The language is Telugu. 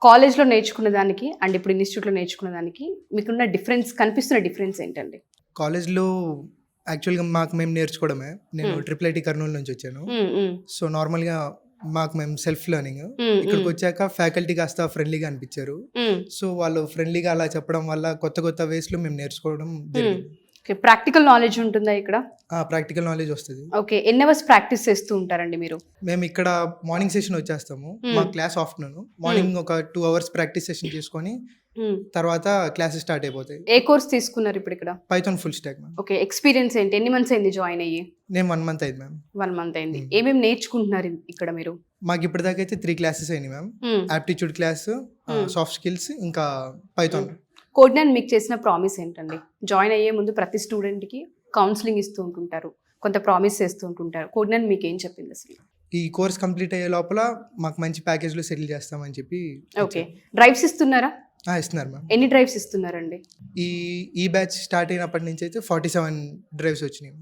కాలేజ్‌లో నేర్చుకున్న దానికి అండ్ ఇప్పుడు ఇన్‌స్టిట్యూట్‌లో నేర్చుకున్న దానికి మీకున్న కనిపిస్తున్న డిఫరెన్స్ ఏంటండి? కాలేజ్‌లో యాక్చువల్‌గా మేము నేర్చుకోవడమే. నేను ట్రిపుల్ ఐటీ కర్నూలు నుంచి వచ్చాను. హ్మ్. హ్మ్. సో, నార్మల్‌గా మేము సెల్ఫ్ లెర్నింగ్. హ్మ్. ఇక్కడికొచ్చాక ఫ్యాకల్టీ కాస్త ఫ్రెండ్లీగా అనిపించారు. హ్మ్. సో, వాళ్ళు ఫ్రెండ్లీగా అలా చెప్పడం వల్ల కొత్త కొత్త వేస్‌లో మేము నేర్చుకోవడం జరిగింది. ఓకే. ప్రాక్టికల్ నాలెడ్జ్ ఉంటుందా ఇక్కడ? ప్రాక్టికల్ నాలెడ్జ్ వస్తది. ఓకే. ఎన్ని అవర్స్ ప్రాక్టీస్ చేస్తూ ఉంటారండి మీరు? మేము ఇక్కడ మార్నింగ్ సెషన్ వచ్చేస్తాము. మా క్లాస్ ఆఫ్టర్‌నూన్. మార్నింగ్ ఒక 2 అవర్స్ ప్రాక్టీస్ సెషన్ చేసుకొని హ్మ్. తర్వాత క్లాసెస్ స్టార్ట్ అయిపోతాయి. ఏ కోర్స్ తీసుకున్నారు ఇప్పుడు ఇక్కడ? Python full stock ma'am. Okay. Experience ఏంటి? ఎన్ని మంత్స్ అయింది జాయిన్ అయ్యి? నేను 1 మంత్ అయింది మ్యామ్. 1 మంత్ అయింది. ఏమేమి నేర్చుకుంటున్నారు ఇక్కడ మీరు? మాకు ఇప్పటిదాకా అయితే 3 క్లాసెస్ అయినాయి మ్యామ్. హ్మ్. యాప్టిట్యూడ్ క్లాస్, సాఫ్ట్ స్కిల్స్ ఇంకా పైథాన్. కోడ్‌నాన్ మీకు చేసిన ప్రామిస్ ఏంటండి? జాయిన్ అయ్యే ముందు ప్రతి స్టూడెంట్‌కి కౌన్సెలింగ్ ఇస్తూ ఉంటుంటారు. కొంత ప్రామిస్ చేస్తూ ఉంటుంటారు. కోడ్‌నాన్ మీకేం చెప్పింది అసలు? ఈ కోర్స్ కంప్లీట్ అయ్యే లోపల మాకు మంచి ప్యాకేజ్‌లో సెటిల్ చేస్తామని చెప్పి ఓకే. డ్రైవ్స్ ఇస్తున్నారా? ఇస్తున్నారు మ్యామ్. ఎన్ని డ్రైవ్స్ ఇస్తున్నారండి? ఈ బ్యాచ్ స్టార్ట్ అయినప్పటి నుంచి అయితే 47 డ్రైవ్స్ వచ్చినాయి.